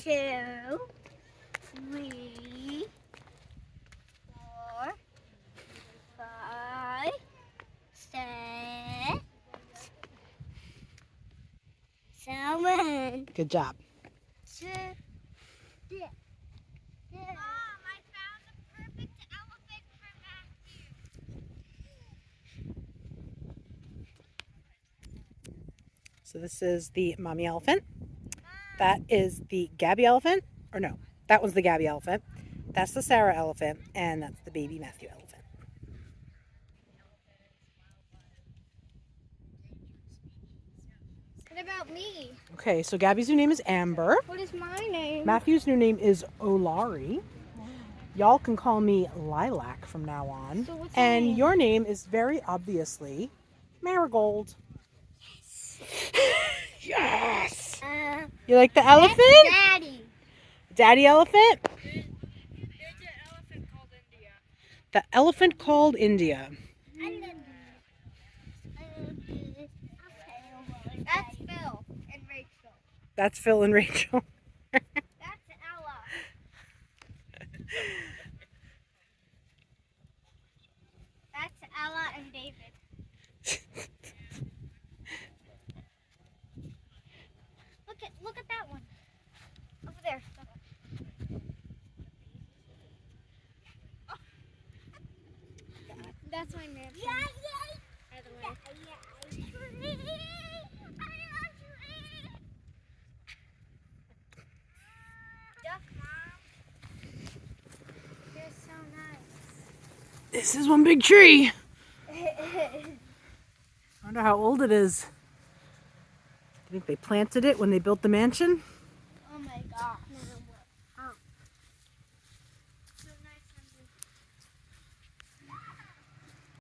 2, 3, 4, 5, 6, 7. Good job. 6. Mom, I found the perfect elephant for Matthew. So this is the mommy elephant. That is the Gabby elephant. Or no, that was the Gabby elephant. That's the Sarah elephant. And that's the baby Matthew elephant. What about me? Okay, so Gabby's new name is Amber. What is my name? Matthew's new name is Olari. Y'all can call me Lilac from now on. So what's and my name? your name is very obviously Marigold. Yes! You like the elephant? That's Daddy. Daddy elephant? There's an elephant called India. The elephant called India. That's Phil and Rachel. That's Phil and Rachel. That's Ella. That's Ella and David. Look at that one. Over there. Oh. That's my man. Yeah. By the way. Duck, Mom. You're so nice. This is one big tree. I wonder how old it is. Do you think they planted it when they built the mansion?